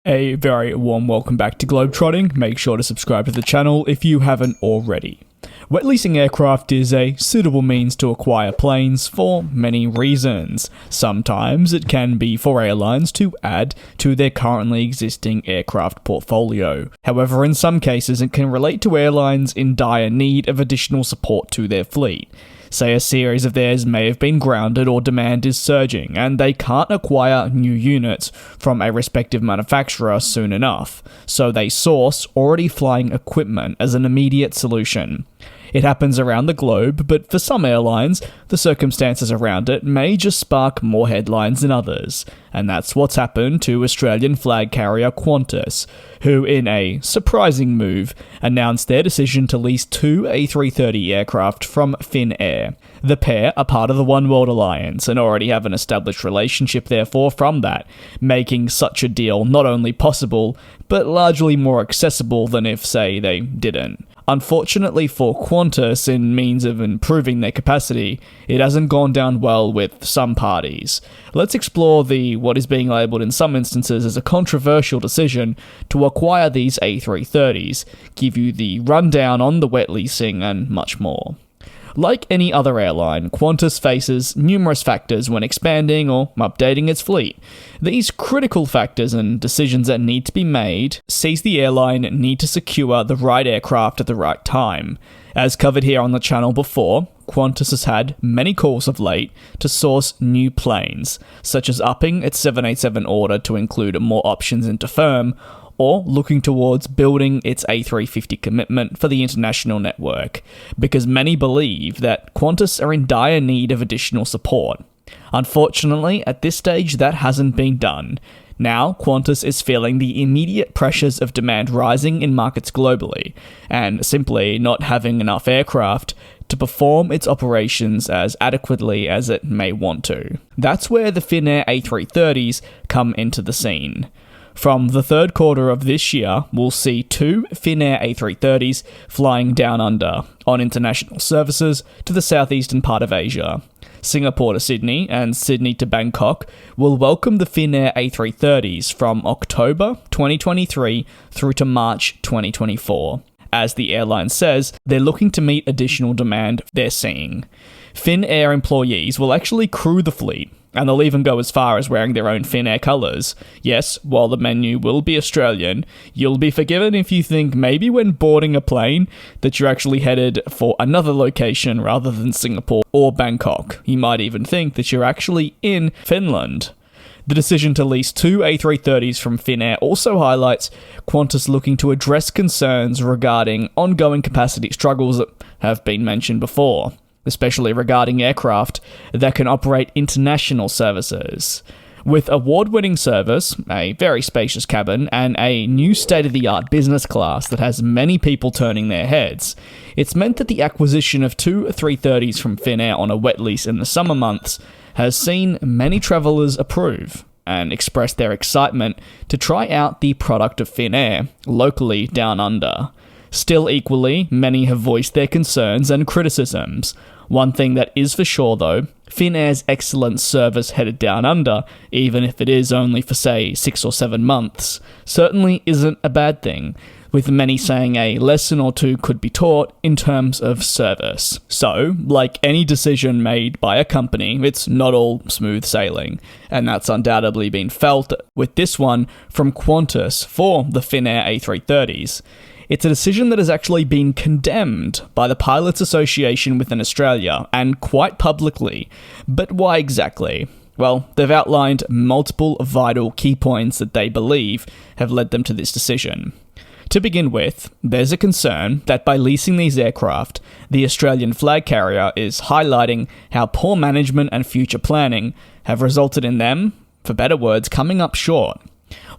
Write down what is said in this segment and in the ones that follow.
A very warm welcome back to GlobeTrotting. Make sure to subscribe to the channel if you haven't already. Wet leasing aircraft is a suitable means to acquire planes for many reasons. Sometimes it can be for airlines to add to their currently existing aircraft portfolio. However, in some cases it can relate to airlines in dire need of additional support to their fleet. Say a series of theirs may have been grounded or demand is surging, and they can't acquire new units from a respective manufacturer soon enough, so they source already flying equipment as an immediate solution. It happens around the globe, but for some airlines, the circumstances around it may just spark more headlines than others, and that's what's happened to Australian flag carrier Qantas, who in a surprising move announced their decision to lease two A330 aircraft from Finnair. The pair are part of the Oneworld alliance and already have an established relationship therefore from that, making such a deal not only possible, but largely more accessible than if, say, they didn't. Unfortunately for Qantas, in means of improving their capacity, it hasn't gone down well with some parties. Let's explore what is being labelled in some instances as a controversial decision to acquire these A330s, give you the rundown on the wet leasing, and much more. Like any other airline, Qantas faces numerous factors when expanding or updating its fleet. These critical factors and decisions that need to be made sees the airline need to secure the right aircraft at the right time. As covered here on the channel before, Qantas has had many calls of late to source new planes, such as upping its 787 order to include more options into firm, or looking towards building its A350 commitment for the international network, because many believe that Qantas are in dire need of additional support. Unfortunately, at this stage that hasn't been done. Now, Qantas is feeling the immediate pressures of demand rising in markets globally, and simply not having enough aircraft to perform its operations as adequately as it may want to. That's where the Finnair A330s come into the scene. From the third quarter of this year, we'll see two Finnair A330s flying down under on international services to the southeastern part of Asia. Singapore to Sydney and Sydney to Bangkok will welcome the Finnair A330s from October 2023 through to March 2024. As the airline says, they're looking to meet additional demand they're seeing. Finnair employees will actually crew the fleet, and they'll even go as far as wearing their own Finnair colours. Yes, while the menu will be Australian, you'll be forgiven if you think maybe when boarding a plane that you're actually headed for another location rather than Singapore or Bangkok. You might even think that you're actually in Finland. The decision to lease two A330s from Finnair also highlights Qantas looking to address concerns regarding ongoing capacity struggles that have been mentioned before, especially regarding aircraft that can operate international services. With award-winning service, a very spacious cabin, and a new state-of-the-art business class that has many people turning their heads, it's meant that the acquisition of two 330s from Finnair on a wet lease in the summer months has seen many travellers approve and express their excitement to try out the product of Finnair locally down under. Still equally, many have voiced their concerns and criticisms. One thing that is for sure though, Finnair's excellent service headed down under, even if it is only for say 6 or 7 months, certainly isn't a bad thing, with many saying a lesson or two could be taught in terms of service. So, like any decision made by a company, it's not all smooth sailing, and that's undoubtedly been felt with this one from Qantas for the Finnair A330s. It's a decision that has actually been condemned by the Pilots Association within Australia, and quite publicly. But why exactly? Well, they've outlined multiple vital key points that they believe have led them to this decision. To begin with, there's a concern that by leasing these aircraft, the Australian flag carrier is highlighting how poor management and future planning have resulted in them, for better words, coming up short.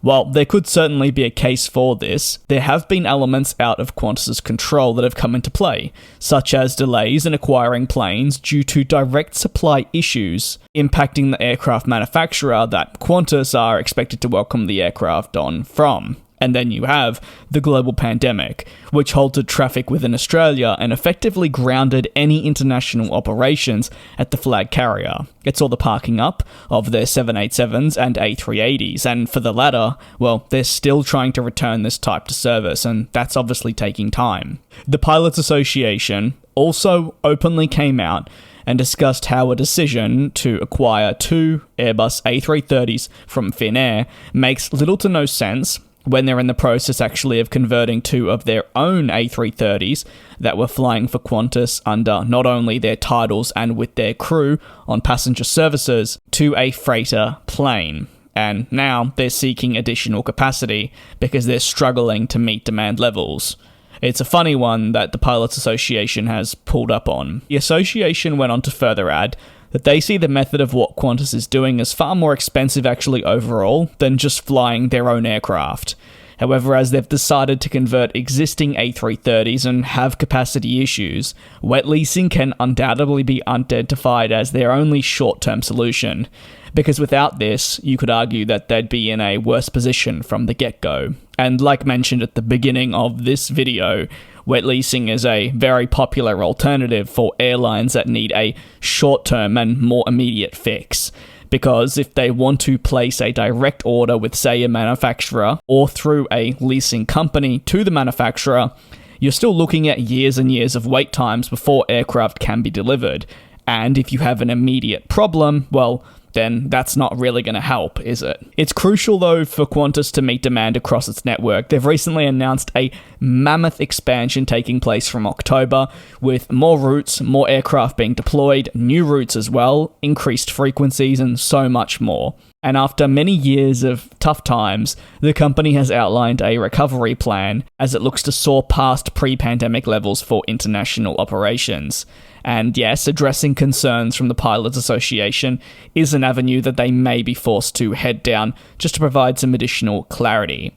While there could certainly be a case for this, there have been elements out of Qantas's control that have come into play, such as delays in acquiring planes due to direct supply issues impacting the aircraft manufacturer that Qantas are expected to welcome the aircraft on from. And then you have the global pandemic, which halted traffic within Australia and effectively grounded any international operations at the flag carrier. It saw the parking up of their 787s and A380s, and for the latter, well, they're still trying to return this type to service, and that's obviously taking time. The Pilots Association also openly came out and discussed how a decision to acquire 2 Airbus A330s from Finnair makes little to no sense when they're in the process actually of converting 2 of their own A330s that were flying for Qantas under not only their titles and with their crew on passenger services to a freighter plane. And now they're seeking additional capacity because they're struggling to meet demand levels. It's a funny one that the Pilots Association has pulled up on. The association went on to further add that they see the method of what Qantas is doing as far more expensive actually overall than just flying their own aircraft. However, as they've decided to convert existing A330s and have capacity issues, wet leasing can undoubtedly be identified as their only short-term solution, because without this, you could argue that they'd be in a worse position from the get-go. And like mentioned at the beginning of this video, wet leasing is a very popular alternative for airlines that need a short-term and more immediate fix. Because if they want to place a direct order with, say, a manufacturer or through a leasing company to the manufacturer, you're still looking at years and years of wait times before aircraft can be delivered. And if you have an immediate problem, well, then that's not really going to help, is it? It's crucial, though, for Qantas to meet demand across its network. They've recently announced a mammoth expansion taking place from October, with more routes, more aircraft being deployed, new routes as well, increased frequencies, and so much more. And after many years of tough times, the company has outlined a recovery plan as it looks to soar past pre-pandemic levels for international operations. And yes, addressing concerns from the Pilots Association is an avenue that they may be forced to head down just to provide some additional clarity.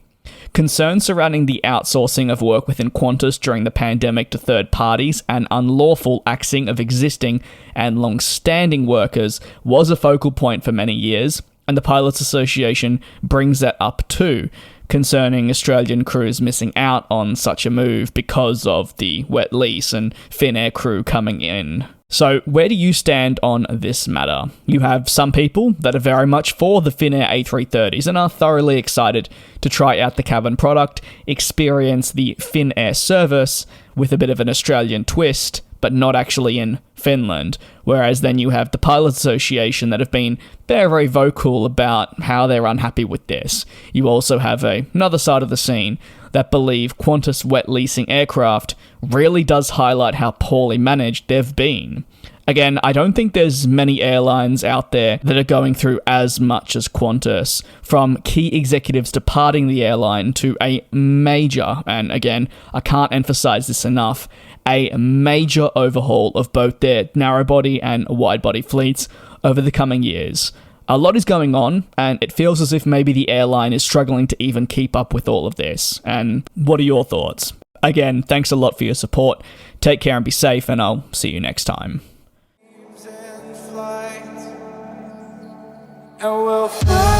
Concerns surrounding the outsourcing of work within Qantas during the pandemic to third parties and unlawful axing of existing and long-standing workers was a focal point for many years, and the Pilots Association brings that up too, concerning Australian crews missing out on such a move because of the wet lease and Finnair crew coming in. So where do you stand on this matter? You have some people that are very much for the Finnair A330s and are thoroughly excited to try out the cabin product, experience the Finnair service with a bit of an Australian twist, but not actually in Finland. Whereas then you have the Pilots Association that have been very vocal about how they're unhappy with this. You also have another side of the scene that believe Qantas wet leasing aircraft really does highlight how poorly managed they've been. Again, I don't think there's many airlines out there that are going through as much as Qantas, from key executives departing the airline to a major, and again, I can't emphasize this enough, a major overhaul of both their narrow-body and wide-body fleets over the coming years. A lot is going on, and it feels as if maybe the airline is struggling to even keep up with all of this. And what are your thoughts? Again, thanks a lot for your support. Take care and be safe, and I'll see you next time. And we'll fly.